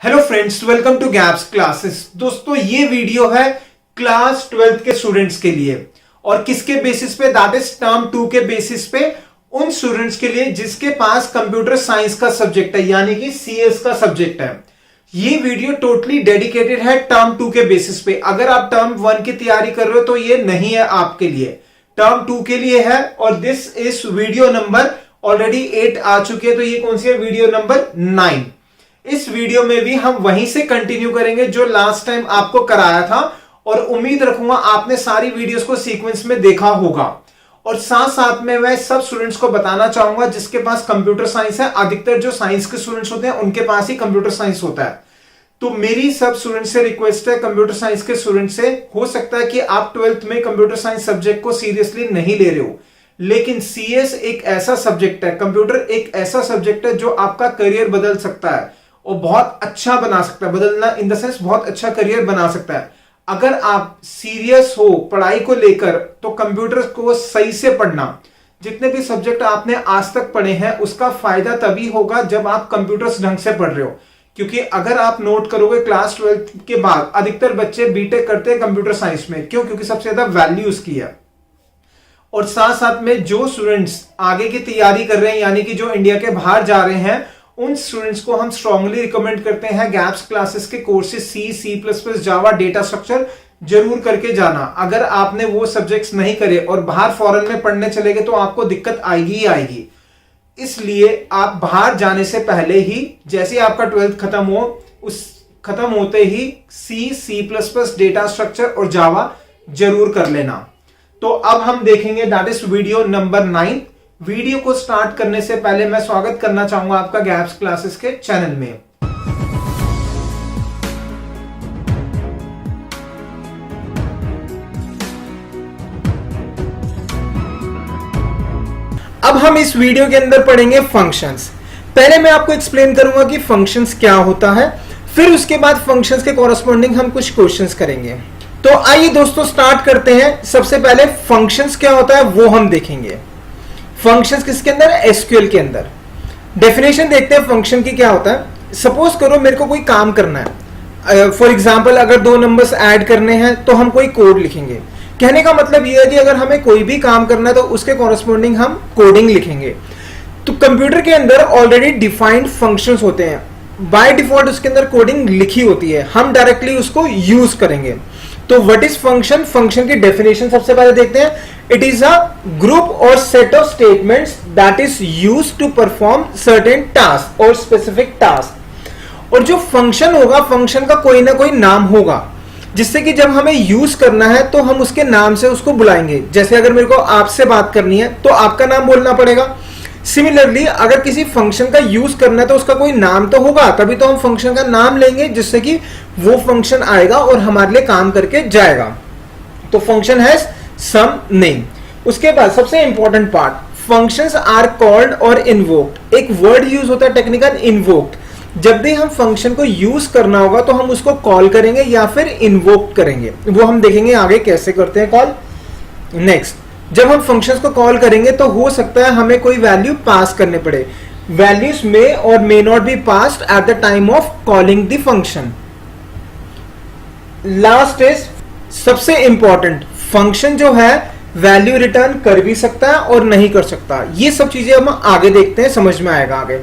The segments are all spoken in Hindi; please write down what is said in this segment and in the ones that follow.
Hello friends, welcome to gaps classes. दोस्तों, ये वीडियो है क्लास 12th के स्टूडेंट्स के लिए और किसके बेसिस पे, दैट इज टर्म 2 के बेसिस पे उन स्टूडेंट्स के लिए जिसके पास कंप्यूटर साइंस का सब्जेक्ट है, यानी कि सीएस का सब्जेक्ट है। ये वीडियो टोटली डेडिकेटेड है टर्म 2 के बेसिस पे। अगर आप टर्म 1 की तैयारी कर रहे हो तो ये नहीं है आपके लिए, टर्म 2 के लिए है। और this is video number already 8 आ चुकी है, तो ये कौन सी है? Video number 9। इस वीडियो में भी हम वहीं से कंटिन्यू करेंगे जो लास्ट टाइम आपको कराया था, और उम्मीद रखूंगा आपने सारी वीडियोस को सीक्वेंस में देखा होगा। और साथ साथ में मैं सब स्टूडेंट्स को बताना चाहूंगा जिसके पास कंप्यूटर साइंस है, अधिकतर जो साइंस के स्टूडेंट्स होते हैं उनके पास ही कंप्यूटर साइंस होता है। तो मेरी सब स्टूडेंट्स से रिक्वेस्ट है, कंप्यूटर साइंस के स्टूडेंट से, हो सकता है कि आप 12th में कंप्यूटर साइंस सब्जेक्ट को सीरियसली नहीं ले रहे हो, लेकिन सीएस एक ऐसा सब्जेक्ट है, कंप्यूटर एक ऐसा सब्जेक्ट है जो आपका करियर बदल सकता है और बहुत अच्छा बना सकता है। बदलना इन द सेंस बहुत अच्छा करियर बना सकता है। अगर आप सीरियस हो पढ़ाई को लेकर तो कंप्यूटर को सही से पढ़ना। जितने भी सब्जेक्ट आपने आज तक पढ़े हैं उसका फायदा तभी होगा जब आप कंप्यूटर्स ढंग से पढ़ रहे हो, क्योंकि अगर आप नोट करोगे क्लास 12 के बाद अधिकतर बच्चे बीटेक करते हैं कंप्यूटर साइंस में। क्यों? क्योंकि सबसे ज्यादा वैल्यू उसकी है। और साथ साथ में जो स्टूडेंट्स आगे की तैयारी कर रहे हैं, यानी कि जो इंडिया के बाहर जा रहे हैं, उन स्टूडेंट्स को हम स्ट्रांगली रिकमेंड करते हैं गैप्स क्लासेस के कोर्सेज सी++, जावा, डेटा स्ट्रक्चर जरूर करके जाना। अगर आपने वो सब्जेक्ट्स नहीं करे और बाहर फॉरेन में पढ़ने चले गए तो आपको दिक्कत आएगी ही आएगी। इसलिए आप बाहर जाने से पहले ही, जैसे ही आपका 12th खत्म हो, उस खत्म होते ही सी++, डेटा स्ट्रक्चर और जावा जरूर कर लेना। तो अब हम देखेंगे that is video number 9। Video को स्टार्ट करने से पहले मैं स्वागत करना चाहूंगा आपका गैप्स क्लासेस के चैनल में। अब हम इस वीडियो के अंदर पढ़ेंगे फंक्शंस। पहले मैं आपको एक्सप्लेन करूंगा कि फंक्शंस क्या होता है, फिर उसके बाद फंक्शंस के कॉरस्पॉन्डिंग हम कुछ क्वेश्चंस करेंगे। तो आइए दोस्तों स्टार्ट करते हैं। सबसे पहले फंक्शंस क्या होता है वो हम देखेंगे। फंक्शंस किसके अंदर? एसक्यूएल के अंदर। डेफिनेशन देखते हैं फंक्शन की क्या होता है। सपोज करो मेरे को कोई काम करना है, फॉर एग्जांपल अगर दो नंबर्स ऐड करने हैं तो हम कोई कोड लिखेंगे। कहने का मतलब यह है कि अगर हमें कोई भी काम करना है तो उसके कॉरस्पॉन्डिंग हम कोडिंग लिखेंगे। तो कंप्यूटर के अंदर ऑलरेडी डिफाइंड फंक्शंस होते हैं, बाय डिफॉल्ट उसके अंदर कोडिंग लिखी होती है, हम डायरेक्टली उसको यूज करेंगे। तो व्हाट इज फंक्शन? फंक्शन की डेफिनेशन सबसे पहले देखते हैं। इट इज अ ग्रुप और set of statements that is used to perform certain task और स्पेसिफिक टास्क। और जो फंक्शन होगा, फंक्शन का कोई ना कोई नाम होगा, जिससे कि जब हमें यूज करना है तो हम उसके नाम से उसको बुलाएंगे। जैसे अगर मेरे को आपसे बात करनी है तो आपका नाम बोलना पड़ेगा। सिमिलरली अगर किसी फंक्शन का यूज करना है तो उसका कोई नाम तो होगा, तभी तो हम फंक्शन का नाम लेंगे, जिससे कि वो फंक्शन आएगा और हमारे लिए काम करके जाएगा। तो फंक्शन हैज सम नेम। उसके बाद सबसे important part, functions are called और इन्वोक्ड। एक वर्ड यूज होता है टेक्निकल, इन्वोक्ड। जब भी हम फंक्शन को यूज करना होगा तो हम उसको कॉल करेंगे या फिर इन्वोक करेंगे। वो हम देखेंगे आगे कैसे करते हैं कॉल। नेक्स्ट, जब हम फंक्शंस को कॉल करेंगे तो हो सकता है हमें कोई वैल्यू पास करने पड़े। वैल्यूज मे और may not be passed at the time of calling the function. Last is सबसे इंपॉर्टेंट, फंक्शन जो है वैल्यू रिटर्न कर भी सकता है और नहीं कर सकता। ये सब चीजें हम आगे देखते हैं, समझ में आएगा आगे।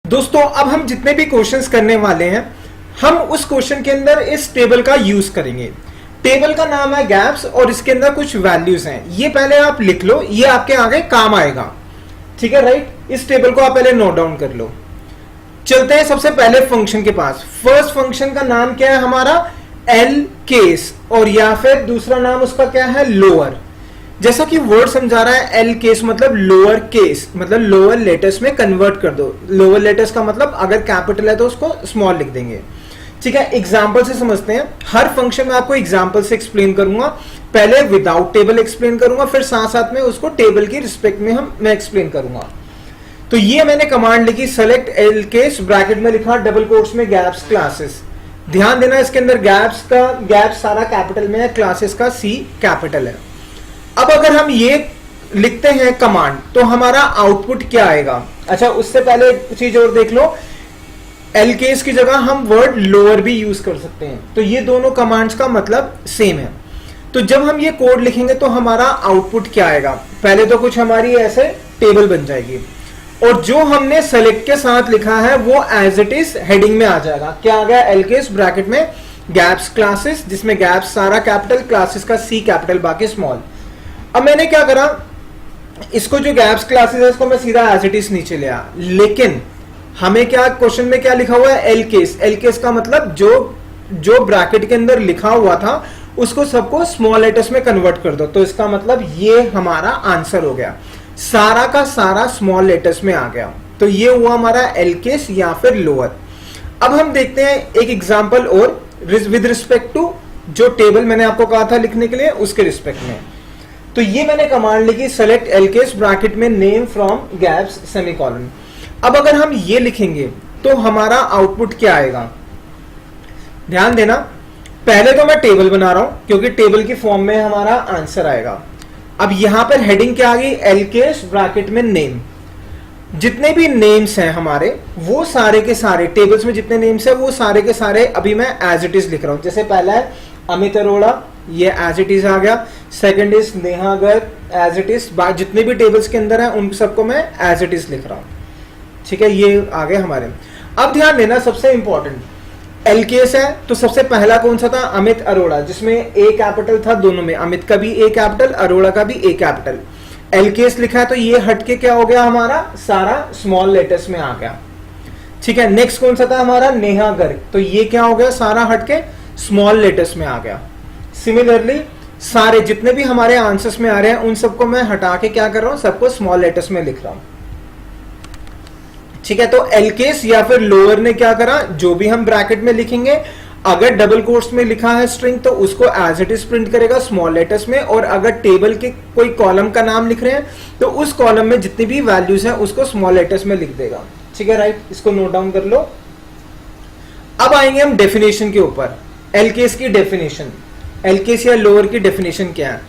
दोस्तों, अब हम जितने भी क्वेश्चंस करने वाले हैं, हम उस क्वेश्चन के अंदर इस टेबल का यूज करेंगे। टेबल का नाम है गैप्स और इसके अंदर कुछ वैल्यूज हैं। ये पहले आप लिख लो, ये आपके आगे काम आएगा। ठीक है, राइट? इस टेबल को आप पहले नोट डाउन कर लो। चलते हैं सबसे पहले फंक्शन के पास। फर्स्ट फंक्शन का नाम क्या है हमारा? एल केस, और या फिर दूसरा नाम उसका क्या है? लोअर। जैसा कि वर्ड समझा रहा है, एल केस मतलब लोअर केस, मतलब लोअर लेटर्स में कन्वर्ट कर दो। लोअर लेटर्स का मतलब अगर कैपिटल है तो उसको स्मॉल लिख देंगे। ठीक है, एग्जाम्पल से समझते हैं। हर फंक्शन में आपको एग्जाम्पल से एक्सप्लेन करूंगा। पहले विदाउट टेबल एक्सप्लेन करूंगा, फिर साथ साथ में उसको टेबल की रिस्पेक्ट में मैं एक्सप्लेन करूंगा। तो ये मैंने कमांड लिखी, सेलेक्ट एल केस, ब्रैकेट में लिखा डबल कोट्स में गैप्स क्लासेस। ध्यान देना इसके अंदर गैप्स सारा कैपिटल में है, क्लासेस का सी कैपिटल है। अब अगर हम ये लिखते हैं कमांड तो हमारा आउटपुट क्या आएगा? अच्छा, उससे पहले एक चीज और देख लो। एल केस की जगह हम वर्ड लोअर भी यूज कर सकते हैं। तो ये दोनों कमांड्स का मतलब सेम है। तो जब हम ये कोड लिखेंगे तो हमारा आउटपुट क्या आएगा, पहले तो कुछ हमारी ऐसे टेबल बन जाएगी और जो हमने सेलेक्ट के साथ लिखा है वो एज इट इज हेडिंग में आ जाएगा। क्या आ गया, एल केस ब्रैकेट में गैप्स क्लासेस, जिसमें गैप्स सारा कैपिटल, क्लासेस का सी कैपिटल बाकी स्मॉल। अब मैंने क्या करा, इसको जो गैप्स क्लासेस है इसको मैं सीधा एज इट इज नीचे ले आया, लेकिन हमें क्या क्वेश्चन में क्या लिखा हुआ है, एल केस। एल केस का मतलब जो ब्रैकेट के अंदर लिखा हुआ था उसको सबको स्मॉल लेटर्स में कन्वर्ट कर दो। तो इसका मतलब ये हमारा आंसर हो गया, सारा का सारा स्मॉल लेटर्स में आ गया। तो ये हुआ हमारा एल केस या फिर लोअर। अब हम देखते हैं एक एग्जांपल और विद रिस्पेक्ट टू जो टेबल मैंने आपको कहा था लिखने के लिए उसके रिस्पेक्ट में। तो ये मैंने कमांड लिखी, सेलेक्ट एल केस ब्रैकेट में नेम फ्रॉम गैप्स सेमीकोलन। अब अगर हम ये लिखेंगे तो हमारा आउटपुट क्या आएगा, ध्यान देना। पहले तो मैं टेबल बना रहा हूं क्योंकि टेबल की फॉर्म में हमारा आंसर आएगा। अब यहां पर हेडिंग क्या आ गई, एल केस ब्रैकेट में नेम। जितने भी नेम्स हैं हमारे वो सारे के सारे टेबल्स में जितने नेम्स हैं वो सारे के सारे अभी मैं एज इट इज लिख रहा हूं। जैसे पहला है अमित अरोड़ा, ये एज इट इज आ गया। Second is Neha Garg, as it is. जितने भी टेबल्स के अंदर है उन सबको मैं एज इट इज लिख रहा हूं, ठीक है। ये आ गए हमारे। अब ध्यान देना, सबसे इंपॉर्टेंट एल केस है तो सबसे पहला कौन सा था, अमित अरोड़ा, जिसमें ए कैपिटल था दोनों में, अमित का भी ए कैपिटल, अरोड़ा का भी ए कैपिटल। एल केस लिखा है तो ये हटके क्या हो गया, हमारा सारा स्मॉल लेटर्स में आ गया, ठीक है। नेक्स्ट कौन सा था हमारा, नेहा गर्ग, तो ये क्या हो गया, सारा हटके स्मॉल लेटर्स में आ गया। सिमिलरली सारे जितने भी हमारे आंसर्स में आ रहे हैं उन सबको मैं हटा के क्या कर रहा हूं, सबको स्मॉल लेटर्स में लिख रहा हूं, ठीक है। तो एल केस या फिर लोअर ने क्या करा, जो भी हम ब्रैकेट में लिखेंगे अगर डबल कोट्स में लिखा है स्ट्रिंग तो उसको एज इट इज प्रिंट करेगा स्मॉल लेटर्स में, और अगर टेबल के कोई कॉलम का नाम लिख रहे हैं तो उस कॉलम में जितनी भी वैल्यूज हैं उसको स्मॉल लेटर्स में लिख देगा, ठीक है, राइट। इसको नोट डाउन कर लो। अब आएंगे हम डेफिनेशन के ऊपर। एल केस की डेफिनेशन, एल केस या लोअर की डेफिनेशन क्या है,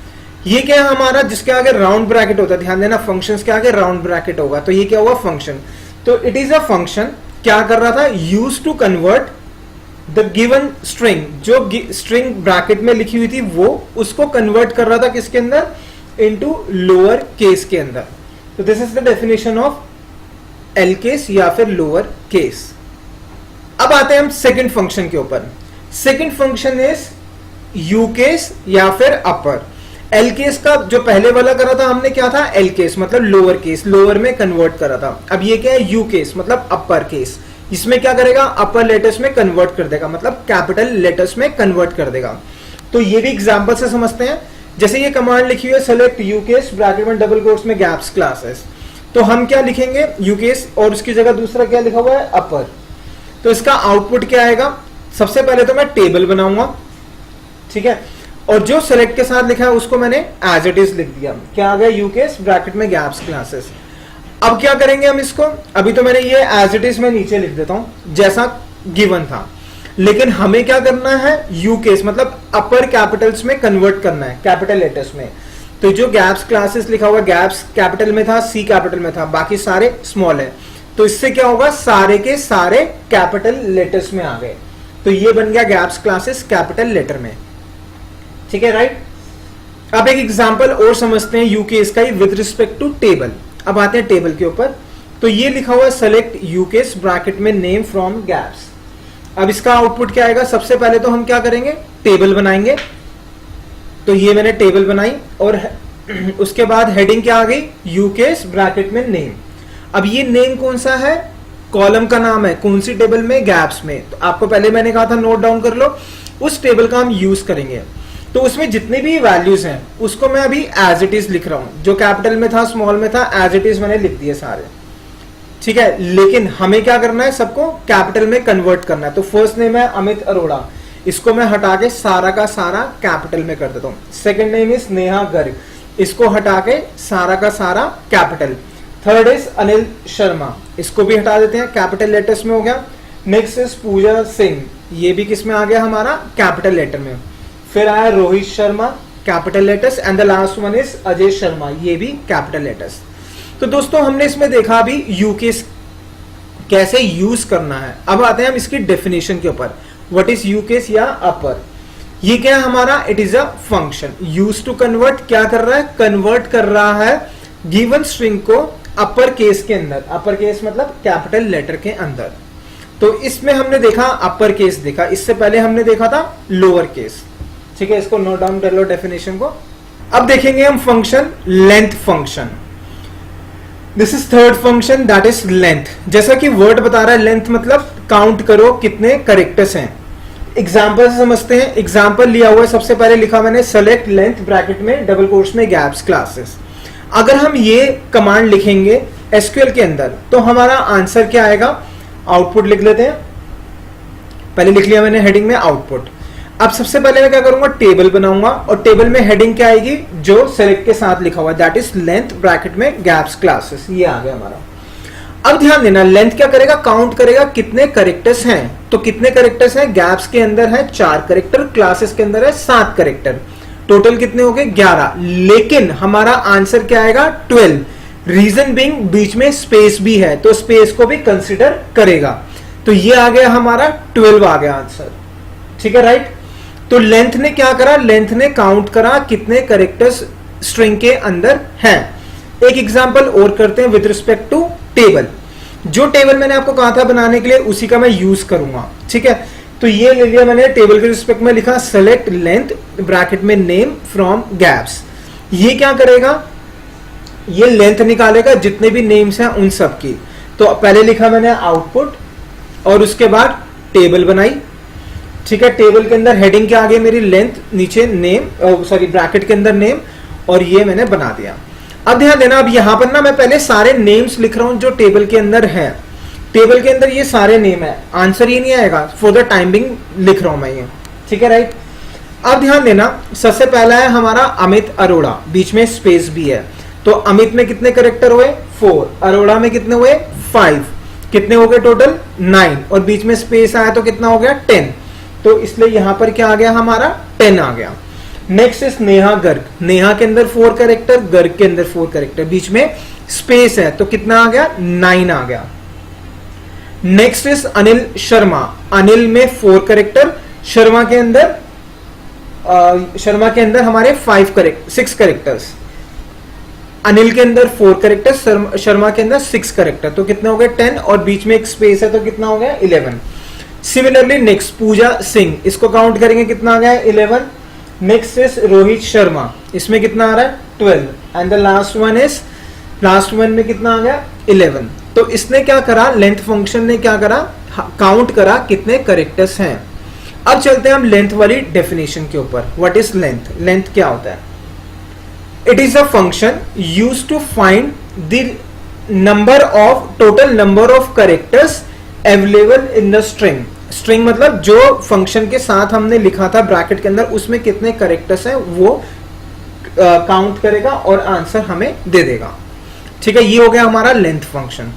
ये क्या है हमारा, जिसके आगे राउंड ब्रैकेट होता है, ध्यान देना फंक्शंस के आगे राउंड ब्रैकेट होगा, तो ये क्या हुआ, फंक्शन। तो इट इज अ फंक्शन, क्या कर रहा था, use to convert the given string, जो स्ट्रिंग ब्रैकेट में लिखी हुई थी वो उसको कन्वर्ट कर रहा था किसके अंदर, इनटू लोअर केस के अंदर। तो this is the definition of L case या फिर लोअर केस। अब आते हैं हम सेकंड फंक्शन के ऊपर। Second function is you case या फिर अपर। एल केस का जो पहले वाला करा था हमने क्या था, एल केस मतलब लोअर केस, लोअर में कन्वर्ट करा था। अब ये क्या है, यू केस मतलब अपर केस, इसमें क्या करेगा, अपर लेटर्स में कन्वर्ट कर देगा, मतलब कैपिटल लेटर्स में कन्वर्ट कर देगा। तो ये भी एग्जांपल से समझते हैं। जैसे ये कमांड लिखी हुई है, सेलेक्ट यू केस ब्रैकेट में डबल कोट्स में गैप्स क्लासेस, तो हम क्या लिखेंगे, यू केस, और उसकी जगह दूसरा क्या लिखा हुआ है, अपर। तो इसका आउटपुट क्या आएगा, सबसे पहले तो मैं टेबल बनाऊंगा, ठीक है, और जो सेलेक्ट के साथ लिखा है उसको मैंने एज इट इज लिख दिया। क्या आ गया, यू केस ब्रैकेट में गैप्स क्लासेस। अब क्या करेंगे हम इसको, अभी तो मैंने ये एज इट इज में नीचे लिख देता हूं जैसा गिवन था, लेकिन हमें क्या करना है, यू केस मतलब अपर कैपिटल्स में कन्वर्ट करना है, कैपिटल लेटर्स में। तो जो गैप्स क्लासेस लिखा हुआ, गैप्स कैपिटल में था, सी कैपिटल में था, बाकी सारे स्मॉल है, तो इससे क्या होगा, सारे के सारे कैपिटल लेटर्स में आ गए। तो ये बन गया गैप्स क्लासेस कैपिटल लेटर में, ठीक है, राइट। अब एक एग्जांपल और समझते हैं यू केस का ही विद रिस्पेक्ट टू टेबल। अब आते हैं टेबल के ऊपर। तो ये लिखा हुआ है सेलेक्ट यू केस ब्रैकेट में नेम फ्रॉम गैप्स। अब इसका आउटपुट क्या आएगा, सबसे पहले तो हम क्या करेंगे, टेबल बनाएंगे। तो ये मैंने टेबल बनाई और उसके बाद हेडिंग क्या आ गई, यू केस ब्रैकेट में नेम। अब ये नेम कौन सा है, कॉलम का नाम है, कौन सी टेबल में, गैप्स में। तो आपको पहले मैंने कहा था नोट डाउन कर लो, उस टेबल का हम यूज करेंगे। तो उसमें जितने भी वैल्यूज हैं उसको मैं अभी एज इट इज लिख रहा हूं, जो कैपिटल में था, स्मॉल में था, एज इट इज मैंने लिख दिए सारे, ठीक है। लेकिन हमें क्या करना है, सबको कैपिटल में कन्वर्ट करना है। तो फर्स्ट नेम है अमित अरोड़ा, इसको मैं हटा के सारा का सारा कैपिटल में कर देता हूं। Second name is Neha Garg, इसको हटा के सारा का सारा capital. Third is Anil Sharma, इसको भी हटा देते हैं, कैपिटल लेटर्स में हो गया। नेक्स्ट इज पूजा सिंह, ये भी किस में आ गया, हमारा कैपिटल लेटर में। फिर आया Rohit Sharma, capital letters, and the last one is Ajay Sharma, ये भी कैपिटल लेटर्स। तो दोस्तों हमने इसमें देखा अभी यू केस कैसे यूज करना है। अब आते हैं हम इसकी डेफिनेशन के ऊपर। व्हाट इज यू केस या अपर, ये क्या है हमारा, it is a function use to convert, क्या कर रहा है, कन्वर्ट कर रहा है गिवन स्ट्रिंग को अपर केस के अंदर, अपर केस मतलब कैपिटल लेटर के अंदर। तो इसमें हमने देखा अपर केस देखा, इससे पहले हमने देखा था लोअर केस। ठीक है, इसको नोट डाउन कर लो डेफिनेशन को। अब देखेंगे हम function length function. This is third function that is length. जैसा कि वर्ड बता रहा है लेंथ मतलब काउंट करो कितने कैरेक्टर्स हैं। एग्जांपल से समझते हैं। एग्जांपल लिया हुआ है, सबसे पहले लिखा मैंने सेलेक्ट लेंथ ब्रैकेट में डबल कोट्स में गैप्स क्लासेस। अगर हम ये कमांड लिखेंगे एसक्यूएल के अंदर तो हमारा आंसर क्या आएगा, आउटपुट लिख लेते हैं। पहले लिख लिया मैंने हेडिंग में आउटपुट। अब सबसे पहले मैं क्या करूंगा, टेबल बनाऊंगा और टेबल में हेडिंग क्या आएगी, जो सेलेक्ट के साथ लिखा हुआ है दैट इज लेंथ ब्रैकेट में गैप्स क्लासेस, ये आ गया हमारा। अब ध्यान देना, लेंथ क्या करेगा, काउंट करेगा कितने कैरेक्टर्स हैं। तो कितने कैरेक्टर्स हैं, गैप्स के अंदर है 4 कैरेक्टर, क्लासेस के अंदर है 7 कैरेक्टर, टोटल कितने हो गए 11। लेकिन हमारा आंसर क्या आएगा 12। रीजन बीइंग बीच में स्पेस भी है तो स्पेस को भी कंसिडर करेगा। तो ये आ गया हमारा 12 आ गया आंसर। ठीक है, राइट। तो लेंथ ने क्या करा, लेंथ ने काउंट करा कितने कैरेक्टर्स स्ट्रिंग के अंदर हैं। एक एग्जांपल और करते हैं विद रिस्पेक्ट टू टेबल। जो टेबल मैंने आपको कहा था बनाने के लिए उसी का मैं यूज करूंगा। ठीक है, तो ये ले लिया मैंने, टेबल के रिस्पेक्ट में लिखा सेलेक्ट लेंथ ब्रैकेट में नेम फ्रॉम गैप्स। ये क्या करेगा, ये लेंथ निकालेगा जितने भी नेम्स हैं उन सब की। तो पहले लिखा मैंने आउटपुट और उसके बाद टेबल बनाई। ठीक है, टेबल के अंदर हेडिंग क्या आ गई मेरी, लेंथ, नीचे नेम, सॉरी ब्रैकेट के अंदर नेम, और ये मैंने बना दिया। अब ध्यान देना, अब यहां पर ना मैं पहले सारे नेम्स लिख रहा हूं जो टेबल के अंदर है। टेबल के अंदर ये सारे नेम है, आंसर ये नहीं आएगा, फॉर द टाइमिंग लिख रहा हूं मैं ये। ठीक है, राइट। अब ध्यान देना, सबसे पहला है हमारा अमित अरोड़ा, बीच में स्पेस भी है। तो अमित में कितने कैरेक्टर हुए 4, अरोड़ा में कितने हुए 5, कितने हो गए टोटल 9, और बीच में स्पेस आया तो कितना हो गया 10। तो इसलिए यहां पर क्या आ गया हमारा 10 आ गया। नेक्स्ट इज नेहा गर्ग, नेहा के अंदर 4 कैरेक्टर, गर्ग के अंदर 4 कैरेक्टर, बीच में स्पेस है तो कितना आ गया 9 आ गया। नेक्स्ट इज अनिल शर्मा, अनिल में 4 कैरेक्टर, शर्मा के अंदर हमारे 6 कैरेक्टर्स, अनिल के अंदर 4 कैरेक्टर, शर्मा के अंदर 6 कैरेक्टर, तो कितना हो गया 10, और बीच में एक स्पेस है तो कितना हो गया 11। सिमिलरली नेक्स्ट पूजा सिंह, इसको काउंट करेंगे कितना आ गया 11। नेक्स्ट इज रोहित शर्मा, इसमें कितना आ रहा है 12, एंड द लास्ट वन में कितना आ गया 11। तो इसने क्या करा, लेंथ फंक्शन ने क्या करा, काउंट करा कितने कैरेक्टर्स हैं। अब चलते हैं हम लेंथ वाली डेफिनेशन के ऊपर। व्हाट इज लेंथ, लेंथ क्या होता है, it is a function used to find the total number of characters available in the string. String मतलब जो फंक्शन के साथ हमने लिखा था ब्रैकेट के अंदर उसमें कितने कैरेक्टर्स हैं वो काउंट करेगा और आंसर हमें दे देगा। ठीक है, ये हो गया हमारा लेंथ फंक्शन।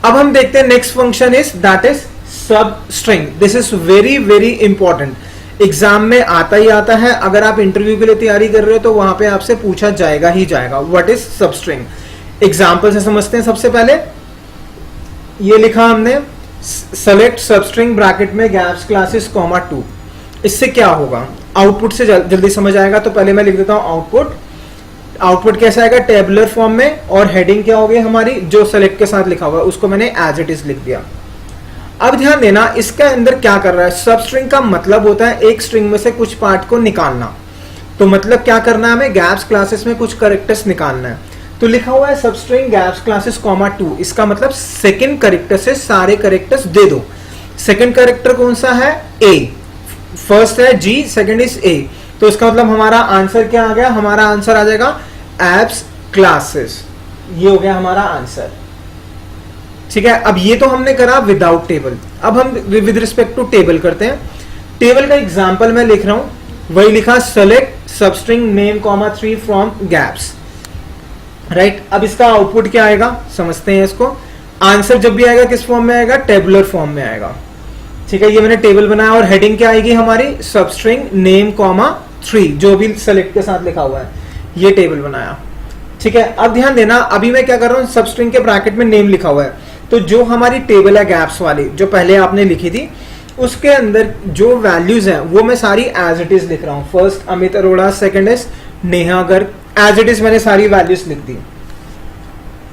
अब हम देखते हैं next function is that is सब string. This is very very important, exam में आता ही आता है। अगर आप इंटरव्यू के लिए तैयारी कर रहे हो तो वहां पे आपसे पूछा जाएगा ही जाएगा व्हाट इज सब स्ट्रिंग। एग्जाम्पल से समझते हैं। सबसे पहले ये लिखा हमने सेलेक्ट सबस्ट्रिंग ब्रैकेट में गैप्स क्लासेस कॉमा 2। इससे क्या होगा, आउटपुट से जल्दी समझ आएगा। तो पहले मैं लिख देता हूं आउटपुट। आउटपुट कैसा आएगा, टेबुलर फॉर्म में, और हेडिंग क्या होगी हमारी, जो सेलेक्ट के साथ लिखा हुआ है उसको मैंने एज इट इज लिख दिया। अब ध्यान देना, इसके अंदर क्या कर रहा है, सब स्ट्रिंग का मतलब होता है एक स्ट्रिंग में से कुछ पार्ट को निकालना। तो मतलब क्या करना है हमें, गैप्स क्लासेस में कुछ कैरेक्टर्स निकालना है। तो लिखा हुआ है सबस्ट्रिंग गैप्स क्लासेस कॉमा 2, इसका मतलब सेकंड कैरेक्टर से सारे कैरेक्टर्स दे दो। सेकंड कैरेक्टर कौन सा है, ए, फर्स्ट है जी, सेकंड इज ए। तो इसका मतलब हमारा आंसर क्या आ गया, हमारा आंसर आ जाएगा एप्स क्लासेस। ये हो गया हमारा आंसर। ठीक है, अब ये तो हमने करा विदाउट टेबल। अब हम विद रिस्पेक्ट टू टेबल करते हैं। टेबल का एग्जांपल मैं लिख रहा हूं, वही लिखा select substring name comma 3 from gaps. Right, अब इसका आउटपुट क्या आएगा समझते हैं इसको। आंसर जब भी आएगा किस फॉर्म में आएगा, टेबुलर फॉर्म में आएगा। ठीक है, ये मैंने टेबल बनाया और हेडिंग क्या आएगी हमारी, सबस्ट्रिंग नेम कॉमा 3, जो भी सेलेक्ट के साथ लिखा हुआ है, ये टेबल बनाया। ठीक है, अब ध्यान देना, अभी मैं क्या कर रहा हूं, सबस्ट्रिंग के ब्रैकेट में नेम लिखा हुआ है, तो जो हमारी टेबल है गैप्स वाली जो पहले आपने लिखी थी, उसके अंदर जो वैल्यूज हैं वो मैं सारी एज इट इज लिख रहा हूं। First Amit Arora, second is Neha Garg, as it is मैंने सारी वैल्यूज लिख दी।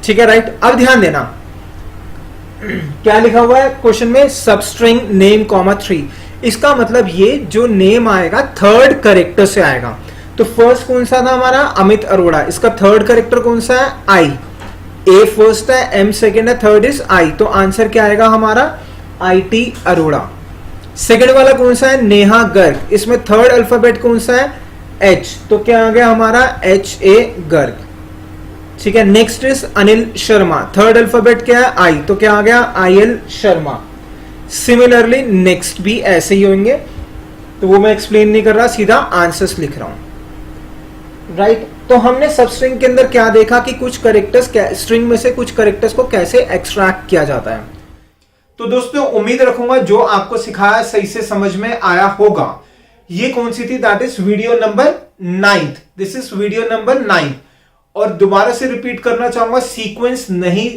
ठीक है, राइट। अब ध्यान देना क्या लिखा हुआ है क्वेश्चन में, सबस्ट्रिंग नेम कॉमा 3। इसका मतलब ये जो नेम आएगा थर्ड करेक्टर से आएगा। तो फर्स्ट कौन सा था हमारा, अमित अरोड़ा, इसका थर्ड करेक्टर कौन सा है, आई। ए फर्स्ट है, एम सेकेंड है, थर्ड इज आई। तो आंसर क्या आएगा हमारा, IT अरोड़ा। सेकेंड वाला कौन सा है, नेहा गर्ग, इसमें थर्ड अल्फाबेट कौन सा है, H, तो क्या आ गया हमारा HA गर्ग। ठीक है, next is Anil Sharma, third alphabet क्या है, I, तो क्या आ गया IL शर्मा। सिमिलरली नेक्स्ट भी ऐसे ही होंगे, तो वो मैं एक्सप्लेन नहीं कर रहा, सीधा आंसर्स लिख रहा हूं, राइट। तो हमने सब स्ट्रिंग के अंदर क्या देखा कि कुछ करेक्टर्स, स्ट्रिंग में से कुछ करेक्टर्स को कैसे एक्सट्रैक्ट किया जाता है। तो दोस्तों उम्मीद रखूंगा जो आपको सिखाया सही से समझ में आया होगा। ये कौन सी थी, that is video number 9। This is video number 9। और दोबारा से रिपीट करना चाहूंगा, सीक्वेंस नहीं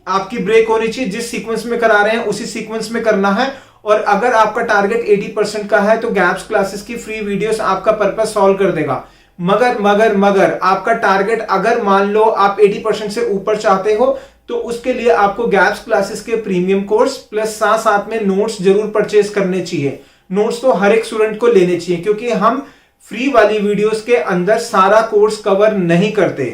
आपकी ब्रेक होनी चाहिए, जिस सीक्वेंस में करा रहे हैं उसी सीक्वेंस में करना है। और अगर आपका टारगेट 80% का है तो गैप्स क्लासेस की फ्री वीडियोस आपका पर्पस सॉल्व कर देगा। मगर आपका टारगेट अगर मान लो आप 80% से ऊपर चाहते हो तो उसके लिए आपको गैप्स क्लासेस के प्रीमियम कोर्स प्लस साथ में नोट्स जरूर परचेज करने चाहिए। नोट्स तो हर एक स्टूडेंट को लेने चाहिए, क्योंकि हम फ्री वाली वीडियोस के अंदर सारा कोर्स कवर नहीं करते।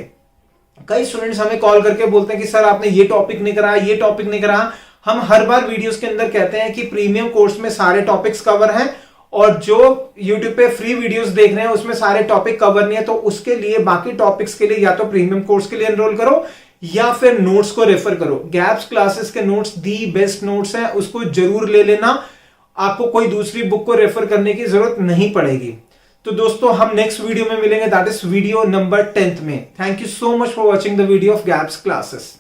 कई स्टूडेंट्स हमें कॉल करके बोलते हैं कि सर आपने ये टॉपिक नहीं करा, ये टॉपिक नहीं करा। हम हर बार वीडियोस के अंदर कहते हैं कि प्रीमियम कोर्स में सारे टॉपिक्स कवर हैं, और जो YouTube पे फ्री वीडियोस देख रहे हैं उसमें सारे टॉपिक कवर नहीं है। तो उसके लिए बाकी टॉपिक्स के लिए या तो प्रीमियम कोर्स के लिए एनरोल करो या फिर नोट्स को रेफर करो। गैप्स क्लासेस के नोट्स दी बेस्ट नोट्स हैं, उसको जरूर ले लेना। आपको कोई दूसरी बुक को रेफर करने की जरूरत नहीं पड़ेगी। तो दोस्तों हम नेक्स्ट वीडियो में मिलेंगे, दैट इज वीडियो नंबर 10 में। Thank you so much for watching the video of gaps classes.